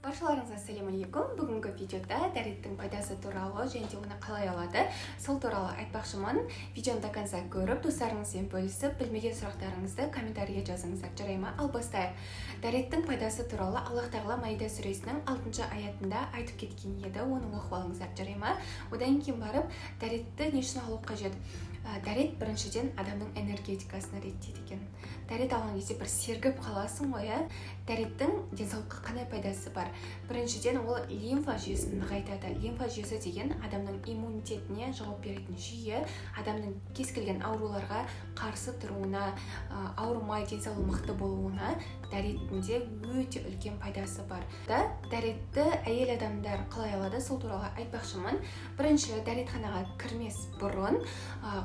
Баршаларыңызға ассалаумағалейкум. Бүгінгі видеода дәреттің пайдасы туралы және де оны қалай алады, сол туралы айтпақшымын. Видеоны до конца көріп, достарыңызбен бөлісіп, білмеген сұрақтарыңызды комментарийге жазыңыздар, жарай ма? Ал бастайық. Дәреттің пайдасы туралы Аллах Тағала Маида сүресінің 6 аятында айтып кеткен еді, оны оқып алыңыздар, жарай ма? Одан кейін барып, дәретті не үшін алу қажет? Дәрет біріншіден адамның энергетикасына реттейді екен. Дәрет алған кезде бір сергіп қаласың ғой, дәреттің денсаулыққа қандай пайдасы бар? Біріншіден ол лимфа жүйесін нығайтады. Лимфа жүйесі деген адамның иммунитетіне жауап беретін жүйе, адамның кез келген ауруларға қарсы тұруына, ауырмай денсаулығы мықты болуына дәреттінде өте үлкен пайдасы бар. Дәретті әйел адамдар қалай алады, сол туралы айтпақшымын. Бірінші, дәретханаға кірмес бұрын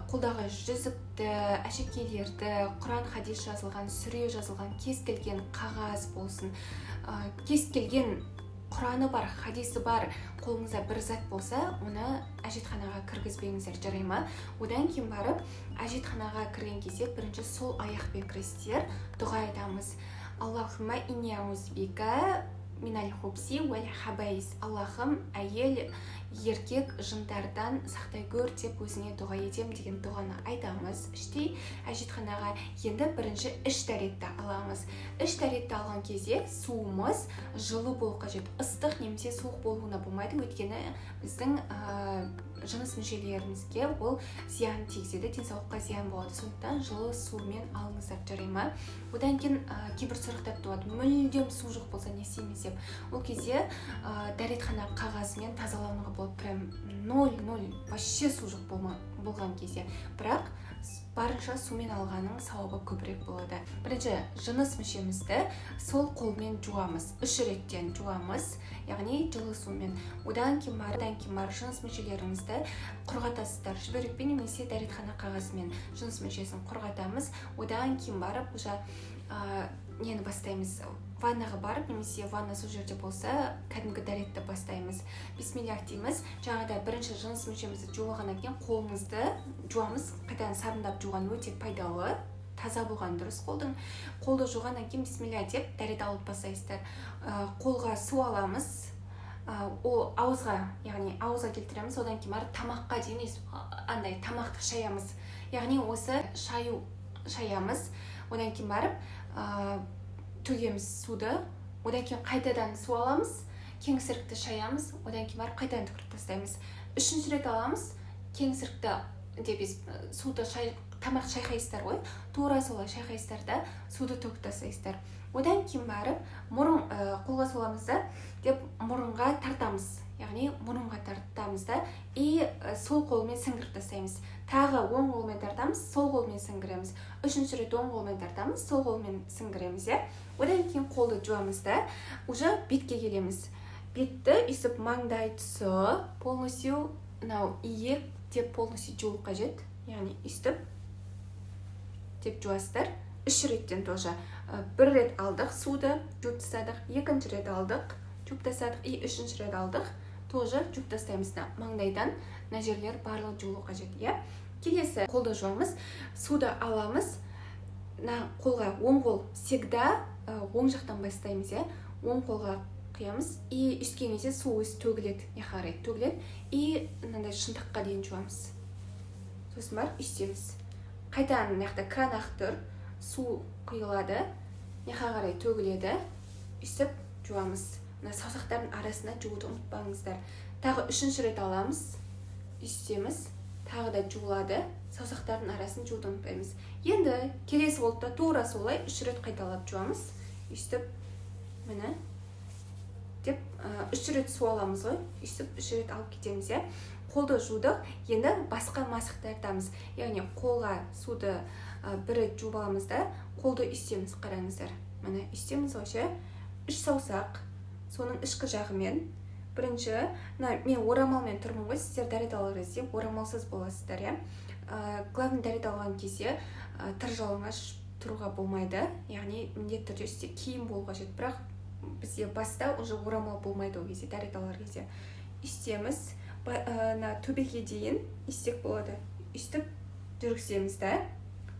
қолдағы жүзікті, әшекейлерді, Құран хадис жазылған, сүре жазылған кез келген қағаз болсын, кез келген Құраны бар, хадисі бар қолыңызда бір зат болса, оны әжетханаға кіргізбеңіздер, жарай ма? Одан кейін барып, әжетханаға кірген кезде бірінші сол аяқпен кіресіздер, дұға айтамыз. Аллахумма инни аузубика минал хубси уәл хабайс. Аллахым, әйел, еркек жындардан сақтай көр деп өзіңе дұға етем деген дұғаны айтамыз. Іштей әжетханаға енді бірінші іш дәретті аламыз. Іш дәретті алған кезде суымыз жылы болу қажет. Ыстық немесе суық болуына болмайды, өйткені біздің жыныс мүшелерімізге ол зиян тигізеді, денсаулыққа зиян болады. Сондықтан жылы сумен алыңыздар, жарай ма? Одан кейін кейбір сұрақтар туады. Мүлдем су жоқ болса не істейміз деп. Ол кезде дәретхана қағазымен тазалануға болады. Прям 0 вообще су жоқ болған кезде. Бірақ барынша сумен алғаның сауабы көбірек болады. Бірінші, жыныс мүшемізді сол қолмен жуамыз, 3 реттен жуамыз, яғни жылы сумен. Одан кейін бар жыныс мүшелеріңізді құрғатасыздар, шүберекпен немесе дәретхана қағазымен жыныс мүшесін құрғатамыз. Одан кейін барып, нені бастаймыз? Ваннаға барып, немесе ванна сол жерде болса, кәдімгі дәретті бастаймыз. Бисмиллах дейміз. Жаңағыда бірінші жыныс мүшемізді жуғаннан кейін қолымызды жуамыз. Қайтадан сабындап жуған өте пайдалы, таза болған дұрыс қолдың. Қолды жуғаннан кейін бисмилля деп дәрет алып бастайсыздар. Қолға су аламыз. Ол ауызға, яғни ауызға келтіреміз. Одан кейін барып тамаққа дейін андай тамақты шаямыз. Яғни осы шаямыз. Одан кейін барып төгеміз суды, одан кейін қайтадан су аламыз, кеңсірікті шаямыз, одан кейін барып қайтадан түкіріп тастаймыз. 3-ші рет аламыз, кеңсірікті деп суды тамақ шайқайсыздар ғой, тура солай шайқайсыздар да суды төгіп тастайсыздар. Одан кейін барып қолға соламыз да деп мұрынға тартамыз. Яғни мұрынға тартамыз да и сол қолмен сіңгіріп тастаймыз. Тағы оң қолмен тартамыз, сол қолмен сіңгіреміз. 3-ші рет оң қолмен тартамыз, сол қолмен сіңгіреміз. Одан кейін қолды жуамыз да, уже бетке келеміз. Бетті үсіп маңдай тұсы полностью иек деп полностью жуу қажет. Яғни үстіп деп жуасыздар. 3 реттен тоже. 1 рет алдық суды, жуып тастадық. 2-ші рет алдық, жуып тастадық. И 3-ші рет алдық, тоже жуып тастаймыз. Маңдайдан жерлер барлығы жуылу қажет. Келесі қолды жуамыз, суды аламыз. Қолға оң қол всегда оң жақтан бастаймыз. Оң қолға құямыз. И үсткен кезде су өзі төгіледі, қарай төгіледі. И шынтаққа дейін жуамыз. Сосын бар, үстеміз. Қайтадан кран ақтыр, су құйылады, қарай төгіледі, үстіп жуамыз. Саусақтардың арасына жууды ұмытпаңыздар. Тағы 3-ші рет аламыз, үстеміз, тағы да жуылады, саусақтардың арасын жууды ұмытпаймыз. Енді келесі қолды тура солай 3 рет қайталап жуамыз, үстіп, міне, деп 3 рет су аламыз ғой, үстіп 3 рет алып кетеміз. Қолды жудық, енді басқа масықты тартамыз. Яғни қолға суды 1 рет жуып аламыз да, қолды үстеміз, қараңыздар. Міне үстеміз ғой, 3 саусақ, соның ішкі жағымен. Бірінші, мен орамалмен тұрмын ғой, сіздер дәрет алар кезде орамалсыз боласыздар. Главный дәрет алған кезде тыр жалаңаш тұруға болмайды. Яғни міндетті түрде үстте киім болу қажет. Бірақ бізде баста уже орамал болмайды ол кезде, дәрет алар кезде. Үстеміз, төбеге дейін істек болады. Үстіп жүргіземіз да.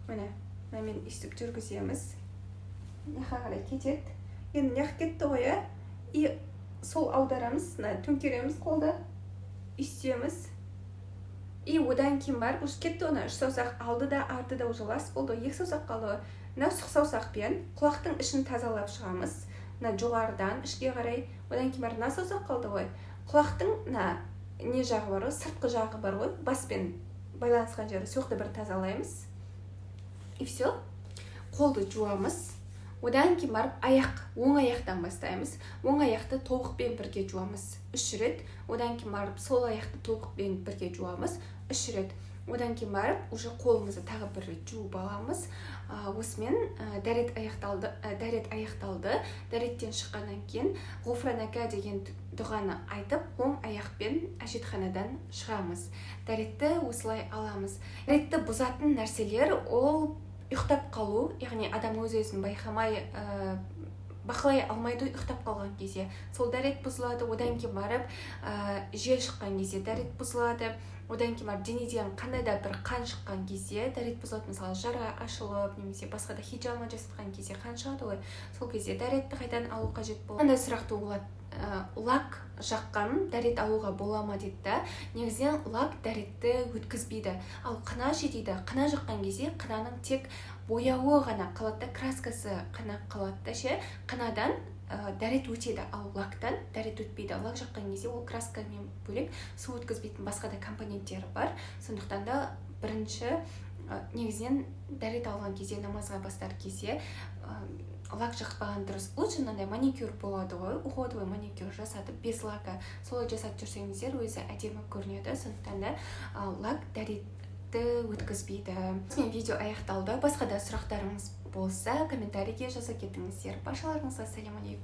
Міне, мен үстіп жүргіземіз. Қарай кетеді. Енді кетті ғой, и сол аударамыз, төңкереміз қолды, үстеміз. И одан кейін барып уже кетті, оны 3 саусақ алды да арды да уже лас болды, 2 саусақ қалды. Мына сұқ саусақпен құлақтың ішін тазалап шығамыз. Мына жоғарыдан ішке қарай. Одан кейін барып мына саусақ қалды ғой. Құлақтың не жағы бар ғой, сыртқы жағы бар ғой, баспен байланысқан жері, соқты бір тазалаймыз. И все. Қолды жуамыз. Одан кейін барып оң аяқтан бастаймыз. Оң аяқты тобықпен бірге жуамыз 3 рет. Одан кейін барып сол аяқты тобықпен бірге жуамыз 3 рет. Одан кейін барып уже қолымызды тағы бір рет жуып аламыз. Осымен дәрет аяқталды. Дәреттен шыққаннан кейін ғуфранака деген дұғаны айтып, оң аяқпен әжетханадан шығамыз. Дәретті осылай аламыз. Дәретті бұзатын нәрселер ол ұйықтап қалу, яғни адам өз-өзін байқамай, бақылай алмайды ұйықтап қалған кезде. Сол дәрет бұзылады, одан кейін барып жел шыққан кезде дәрет бұзылады. Одан кейін барып денеден қандай да бір қан шыққан кезде дәрет бұзылады. Мысалы, жара ашылып, немесе басқа да хиджама жасатқан кезде қан шығады ғой. Сол кезде дәретті қайдан алу қажет болады. Қандай сұрақ туылады? Лак жаққан дәрет алуға бола ма дейді. Негізінен лак дәретті өткізбейді. Ал қына жетейді. Қына жаққан кезде қынаның тек бояуы ғана қалады, краскасы қана қалады. Қынадан дәрет өтеді, ал лактан дәрет өтпейді. Лак жаққан кезде ол краскамен бөлек су өткізбейтін басқа да компоненттері бар. Сондықтан да бірінші негізінен дәрет алған кезде, намазға бастар кезде лак жақпаған дұрыс. Лучше мынандай маникюр болады ғой, уходовый маникюр жасатып, без лака солай жасатып жүрсеңіздер, өзі әдемі көрінеді. Сондықтан да лак дәретті өткізбейді. Мен видео аяқталды. Басқа да сұрақтарыңыз болса, комментарийге жаза кетіңіздер. Баршаларыңызға сәлем алейкум.